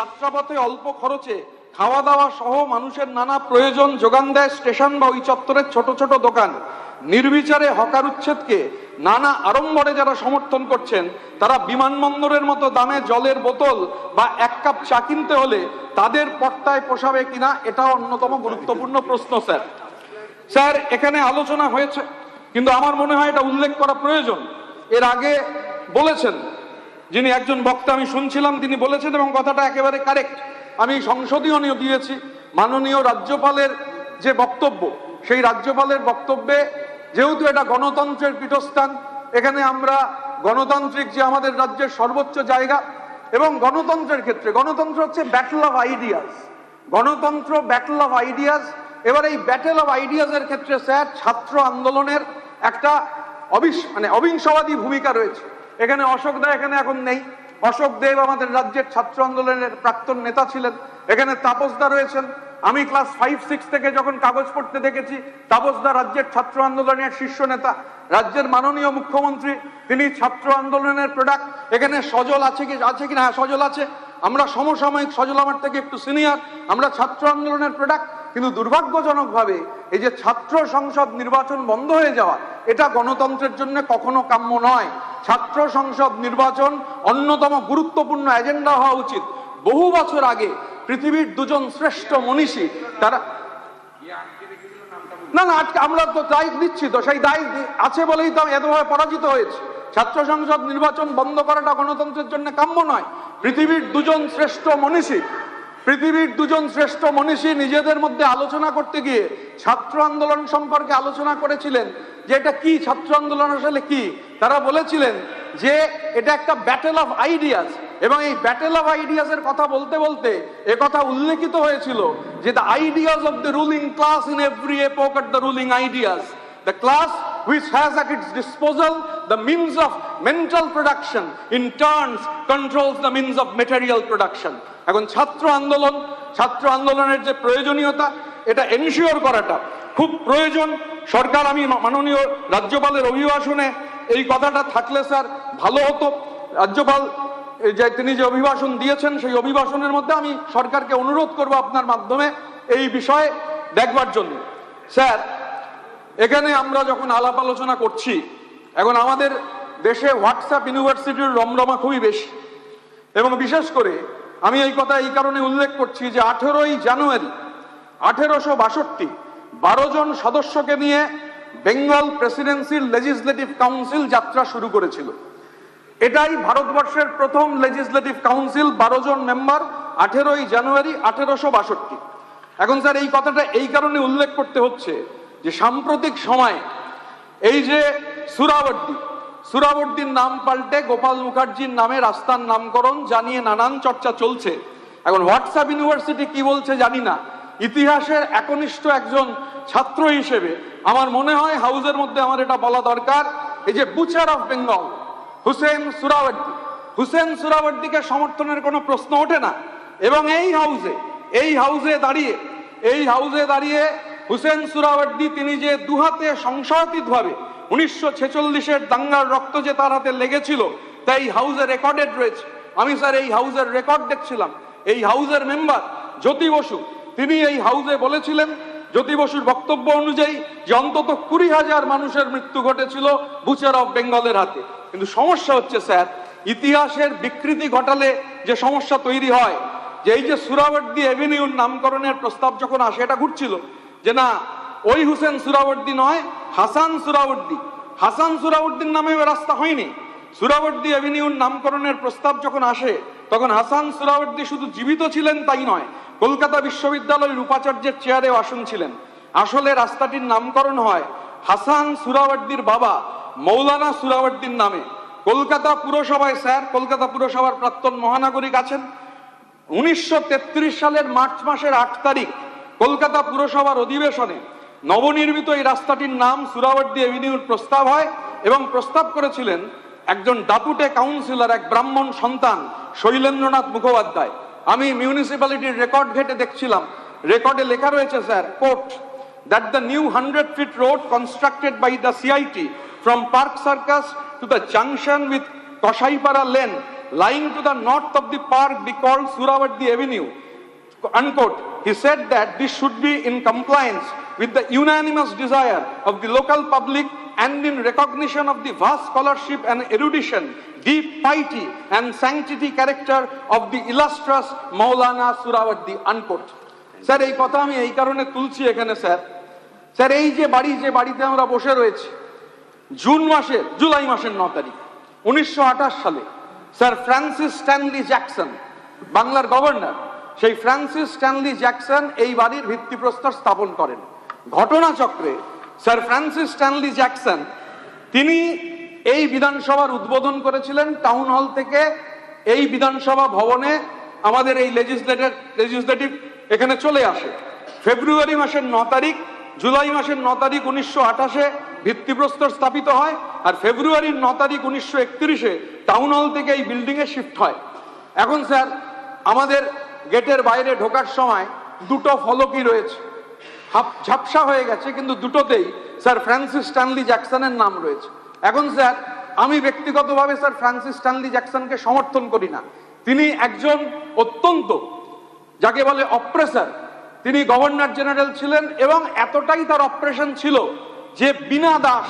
যাত্রাপথে অল্প খরচে খাওয়া দাওয়া সহ মানুষের নানা প্রয়োজন যোগান দেয় স্টেশন বা ওই চত্বরের ছোট ছোট দোকান। নির্বিচারে হকার উচ্ছেদকে নানা আড়ম্বরে যারা সমর্থন করছেন, তারা বিমানবন্দরের মতো দামে জলের বোতল বা এক কাপ চা কিনতে হলে তাদের পর্দায় পোষাবে কিনা, এটাও অন্যতম গুরুত্বপূর্ণ প্রশ্ন। স্যার এখানে আলোচনা হয়েছে, কিন্তু আমার মনে হয় এটা উল্লেখ করা প্রয়োজন। এর আগে বলেছেন যিনি একজন বক্তা, আমি শুনছিলাম, তিনি বলেছেন এবং কথাটা একেবারে কারেক্ট। আমি সংশোধনীয় দিয়েছি, মাননীয় রাজ্যপালের যে বক্তব্য, সেই রাজ্যপালের বক্তব্যে যেহেতু এটা গণতন্ত্রের পীঠস্থান, এখানে আমরা গণতান্ত্রিক যে আমাদের রাজ্যের সর্বোচ্চ জায়গা, এবং গণতন্ত্রের ক্ষেত্রে গণতন্ত্র হচ্ছে ব্যাটল অফ আইডিয়াস, গণতন্ত্র ব্যাটল অফ আইডিয়াস। এবার এই ব্যাটল অফ আইডিয়াসের ক্ষেত্রে স্যার ছাত্র আন্দোলনের একটা অবিংশবাদী ভূমিকা রয়েছে। এখানে অশোক দা এখানে এখন নেই, অশোক দেব আমাদের রাজ্যের ছাত্র আন্দোলনের প্রাক্তন নেতা ছিলেন। এখানে তাপসদা রয়েছেন, আমি ক্লাস 5-6 থেকে যখন কাগজ পড়তে দেখেছি, তাপসদা রাজ্যের ছাত্র আন্দোলনের শীর্ষ নেতা। রাজ্যের মাননীয় মুখ্যমন্ত্রী তিনি ছাত্র আন্দোলনের প্রোডাক্ট। এখানে সজল আছে কিনা? হ্যাঁ, সজল আছে। আমরা সমসাময়িক, সজল আমার থেকে একটু সিনিয়র, আমরা ছাত্র আন্দোলনের প্রোডাক্ট। কিন্তু দুর্ভাগ্যজনকভাবে এই যে ছাত্র সংসদ নির্বাচন বন্ধ হয়ে যাওয়া, এটা গণতন্ত্রের জন্য কখনো কাম্য নয়। ছাত্র সংসদ নির্বাচন অন্যতম গুরুত্বপূর্ণ এজেন্ডা হওয়া উচিত। বহু বছর আগে পৃথিবীর দুজন শ্রেষ্ঠ মনীষী, তারা না আমরা তো দায় দিচ্ছি, তো সেই দায় আছে বলেই তো এতভাবে পরাজিত হয়েছে। ছাত্র সংসদ নির্বাচন বন্ধ করাটা গণতন্ত্রের জন্য কাম্য নয়। পৃথিবীর দুজন শ্রেষ্ঠ মনীষী নিজেদের মধ্যে আলোচনা করতে গিয়ে ছাত্র আন্দোলন সম্পর্কে আলোচনা করেছিলেন যে এটা কি, ছাত্র আন্দোলন আসলে কি। তারা বলেছিলেন যে এটা একটা ব্যাটেল অফ আইডিয়াস, এবং এই ব্যাটেল অফ আইডিয়াস এর কথা বলতে বলতে এ কথা উল্লেখিত হয়েছিল যে the ideas of the ruling class in every epoch are the ruling ideas, the class which has at its disposal the means of mental production in turns controls the means of material production. এখন ছাত্র আন্দোলনের যে প্রয়োজনীয়তা, এটা ensure করাটা খুব প্রয়োজন। সরকার, আমি মাননীয় রাজ্যপালের অভিভাষণে এই কথাটা থাকলে স্যার ভালো হতো। রাজ্যপাল তিনি যে অভিভাষণ দিয়েছেন, সেই অভিভাষণের মধ্যে আমি সরকারকে অনুরোধ করব আপনার মাধ্যমে এই বিষয়ে দেখবার জন্য। স্যার এখানে আমরা যখন আলাপ আলোচনা করছি, এখন আমাদের দেশে হোয়াটসঅ্যাপ ইউনিভার্সিটির রমরমা খুবই বেশি, এবং বিশেষ করে আমি এই কথা এই কারণে উল্লেখ করছি যে 18ই জানুয়ারি 1862 12 জন সদস্যকে নিয়ে বেঙ্গল প্রেসিডেন্সির লেজিসলেটিভ কাউন্সিল যাত্রা শুরু করেছিল। এটাই ভারতবর্ষের প্রথম লেজিসলেটিভ কাউন্সিল, 12 জন মেম্বার, 18ই জানুয়ারি 1862। এখন স্যার এই কথাটা এই কারণে উল্লেখ করতে হচ্ছে যে সাম্প্রতিক সময়ে এই যে সুরাবর্দির নাম পাল্টে গোপাল মুখার্জির নামে রাস্তার নামকরণ জানিয়ে নানান চর্চা চলছে। এখন হোয়াটসঅ্যাপ ইউনিভার্সিটি কি বলছে জানি না, ইতিহাসের একনিষ্ঠ একজন ছাত্র হিসেবে আমার মনে হয় হাউসের মধ্যে আমার এটা বলা দরকার, এই যে বুচার অফ বেঙ্গল হুসেন সুরাবর্দিকে সমর্থনের কোনো প্রশ্ন ওঠে না। এবং এই হাউসে দাঁড়িয়ে হুসেন সুরাবর্দি তিনি যে দুহাতে সংশয়াতীতভাবে 1946-এর দাঙ্গার রক্ত যে তার হাতে লেগেছিল, তাই হাউসে রেকর্ডেড রয়েছে। আমি স্যার এই হাউসের রেকর্ড দেখছিলাম, এই হাউসের মেম্বার জ্যোতি বসু তিনি এই হাউসে বলেছিলেন, জ্যোতি বসুর বক্তব্য অনুযায়ী, যে অন্তত 20,000 মানুষের মৃত্যু ঘটেছিল বুচার অফ বেঙ্গলের হাতে। কিন্তু সমস্যা হচ্ছে স্যার, ইতিহাসের বিকৃতি ঘটালে যে সমস্যা তৈরি হয়, যে এই যে সুরাবর্দি এভিনিউর নামকরণের প্রস্তাব যখন আসে, এটা ঘুরছিল যে না ওই হুসেন সুরাবর্দি নয়, হাসান সুরাবর্দির নামে রাস্তা হয়নি। সুরাবর্দি এভিনিউর নামকরণের প্রস্তাব যখন আসে, তখন হাসান সুরাবর্দি শুধু জীবিত ছিলেন তাই নয়, কলকাতা বিশ্ববিদ্যালয়ের উপাচার্যের চেয়ারেও আসন ছিলেন। আসলে রাস্তাটির নামকরণ হয় হাসান সুরাবর্দির বাবা মৌলানা সুরাবর্দির নামে। কলকাতা পুরসভায় স্যার, কলকাতা পুরসভার প্রাক্তন মহানাগরিক আছেন, 1933 সালের মার্চ মাসের 8 তারিখ কলকাতা পুরসভার অধিবেশনে নবনির্মিত এই রাস্তাটির নাম সুরাবর্দি এভিনিউর প্রস্তাব হয়, এবং প্রস্তাব করেছিলেন একজন দাপুটে কাউন্সিলর, এক ব্রাহ্মণ সন্তান শৈলেন্দ্রনাথ মুখোপাধ্যায়। আমি মিউনিসিপ্যালিটির রেকর্ড ঘেটে দেখছিলাম, রেকর্ডে লেখা রয়েছে sir, quote, that the new 100-feet road constructed by the CIT from Park Circus to the junction with Koshaipara Lane lying to the north of the park be called Suravardi Avenue, unquote. He said that this should be in compliance with the unanimous desire of the local public and in recognition of the vast scholarship and erudition, deep piety and sanctity character of the illustrious Maulana Suravardi, unquote. Sir এই কথা আমি এই কারণে তুলছি এখানে sir এই যে বাড়িতে আমরা বসে রয়েছি জুলাই মাসের 9 তারিখ 1928 সালে স্যার ফ্রান্সিস স্ট্যানলি জ্যাকসন, বাংলার গভর্নর, সেই ফ্রান্সিস স্ট্যানলি জ্যাকসন এই বাড়ির ভিত্তিপ্রস্তর স্থাপন করেন। ঘটনাচক্রে স্যার ফ্রান্সিস স্ট্যানলি জ্যাকসন তিনি এই বিধানসভার উদ্বোধন করেছিলেন টাউন হল থেকে। এই বিধানসভা ভবনে আমাদের এই লেজিসলেটিভ এখানে চলে আসে ফেব্রুয়ারি মাসের 9 তারিখ। জুলাই মাসের 9 তারিখ 1928-এ ভিত্তিপ্রস্তর স্থাপিত হয়, আর ফেব্রুয়ারির 9 তারিখ 1931-এ টাউন হল থেকে এই বিল্ডিং এ শিফট হয়। এখন স্যার আমাদের গেটের বাইরে ঢোকার সময় দুটো ফলকই রয়েছে, ঝাপসা হয়ে গেছে, কিন্তু দুটোতেই স্যার ফ্রান্সিস স্ট্যানলি জ্যাকসনের নাম রয়েছে। এখন স্যার আমি ব্যক্তিগতভাবে স্যার ফ্রান্সিস স্ট্যানলি জ্যাকসনকে সমর্থন করি না। তিনি একজন অত্যন্ত যাকে বলে অপ্রেসার, তিনি গভর্নর জেনারেল ছিলেন এবং এতটাই তার অপারেশন ছিল যে বিনা দাস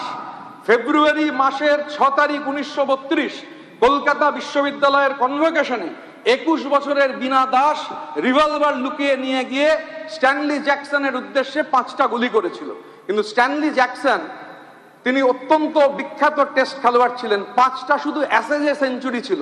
ফেব্রুয়ারি মাসের 6 তারিখ 1932 কলকাতা বিশ্ববিদ্যালয়ের কনভোকেশনে 21 বছরের বিনা দাস রিভলভার লুকিয়ে নিয়ে গিয়ে স্ট্যানলি জ্যাকসনের উদ্দেশ্যে 5টা গুলি করেছিল। কিন্তু স্ট্যানলি জ্যাকসন তিনি অত্যন্ত বিখ্যাত টেস্ট খেলোয়াড় ছিলেন, 5টা শুধু অ্যাশেজে সেঞ্চুরি ছিল।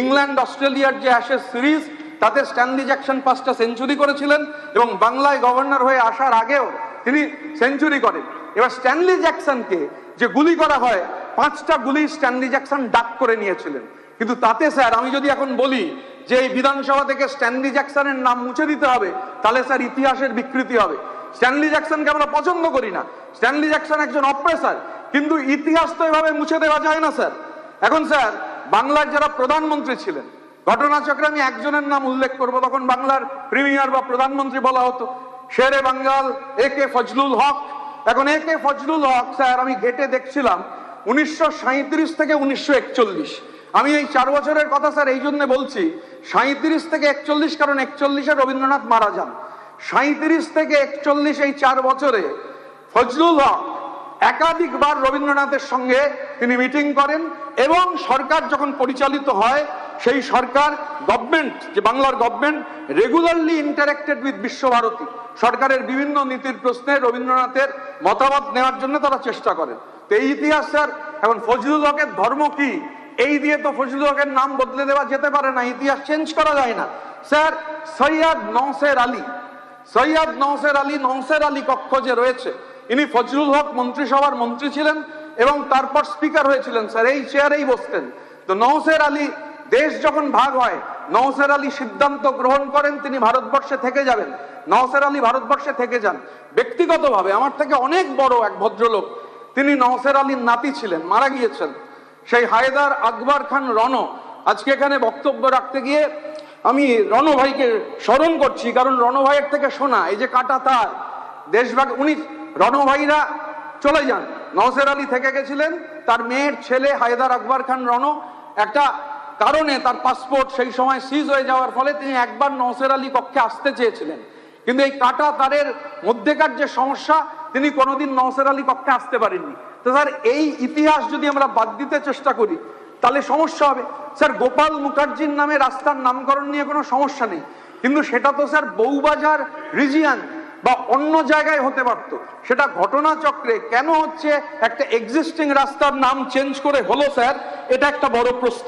ইংল্যান্ড অস্ট্রেলিয়ার যে অ্যাশেজ সিরিজ তাতে স্ট্যানলি জ্যাকসন 5টা সেঞ্চুরি করেছিলেন এবং বাংলায় গভর্নর হয়ে আসার আগেও তিনি সেঞ্চুরি করেন। এবার স্ট্যানলি জ্যাকসনকে যে গুলি করা হয় 5টা গুলি স্ট্যানলি জ্যাকসন ডাক করে নিয়েছিলেন। কিন্তু তাতে স্যার আমি যদি এখন বলি যে এই বিধানসভা থেকে স্ট্যানলি জ্যাকসনের নাম মুছে দিতে হবে, তাহলে স্যার ইতিহাসের বিকৃতি হবে। স্ট্যানলি জ্যাকসনকে আমরা পছন্দ করি না, স্ট্যানলি জ্যাকসন একজন অপ্রেসার, কিন্তু ইতিহাস তো এভাবে মুছে দেওয়া যায় না স্যার। এখন স্যার বাংলার যারা প্রধানমন্ত্রী ছিলেন, ঘটনাচক্রে আমি একজনের নাম উল্লেখ করব, তখন বাংলার প্রিমিয়ার বা প্রধানমন্ত্রী বলা হতো, শেরে বাঙ্গাল AK ফজলুল হক। এখন AK ফজলুল হক স্যার আমি গেটে দেখছিলাম 1937 থেকে 1941। আমি এই 4 বছরের কথা স্যার এই জন্য বলছি, 37 থেকে 41 কারণ 41-এ রবীন্দ্রনাথ মারা যান। 37 থেকে 41 এই 4 বছরে ফজলুল হক একাধিকবার রবীন্দ্রনাথের সঙ্গে তিনি মিটিং করেন এবং সরকার যখন পরিচালিত হয় সেই সরকার গভর্নমেন্ট যে বাংলার government regularly interacted with Visva Bharati. সরকারের বিভিন্ন নীতির প্রশ্নে রবীন্দ্রনাথের মতামত নেওয়ার জন্য তারা চেষ্টা করেন। তো এই ইতিহাস স্যার, এখন ফজলুল হকের ধর্ম কি এই দিয়ে তো ফজলুল হকের নাম বদলে দেওয়া যেতে পারে না, ইতিহাস চেঞ্জ করা যায় না স্যার। সৈয়দ নওশের আলী কক্ষ যে রয়েছে, ইনি ফজলুল হক মন্ত্রিসভার মন্ত্রী ছিলেন এবং তারপর স্পিকার হয়েছিলেন স্যার, এই চেয়ারেই বসতেন। তো নওশের আলী দেশ যখন ভাগ হয়, নওশের আলী সিদ্ধান্ত গ্রহণ করেন তিনি ভারতবর্ষে থেকে যাবেন। নওশের আলী ভারতবর্ষে থেকে যান। ব্যক্তিগতভাবে আমার থেকে অনেক বড় এক ভদ্রলোক, তিনি নওশের আলীর নাতি ছিলেন, মারা গিয়েছেন, সেই হায়দার আকবর খান রণ। আজকে এখানে বক্তব্য রাখতে গিয়ে আমি রণ ভাইকে স্মরণ করছি, কারণ রণ ভাইয়ের থেকে শোনা এই যে কাটা তার দেশভাগ, উনি রণ ভাইরা চলে যান, নওশের আলী থেকে গেছিলেন। তার মেয়ের ছেলে হায়দার আকবর খান রণ একটা কারণে তার পাসপোর্ট সেই সময় সিজ হয়ে যাওয়ার ফলে তিনি একবার নওশের আলী কক্ষে আসতে চেয়েছিলেন, কিন্তু এই কাটা তারের মধ্যেকার যে সমস্যা তিনি কোনোদিন নওশের আলী কক্ষে আসতে পারেননি। তো স্যার এই ইতিহাস যদি আমরা বাদ দিতে চেষ্টা করি তাহলে সমস্যা হবে। স্যার গোপাল মুখার্জির নামে রাস্তার নামকরণ নিয়ে কোনো সমস্যা নেই, কিন্তু সেটা তো স্যার বউবাজার রিজিয়ন বা অন্য জায়গায় হতে পারত। সেটা ঘটনাচক্রে কেন হচ্ছে একটা এক্সিস্টিং রাস্তার নাম চেঞ্জ করে হলো স্যার, এটা একটা বড় প্রশ্ন।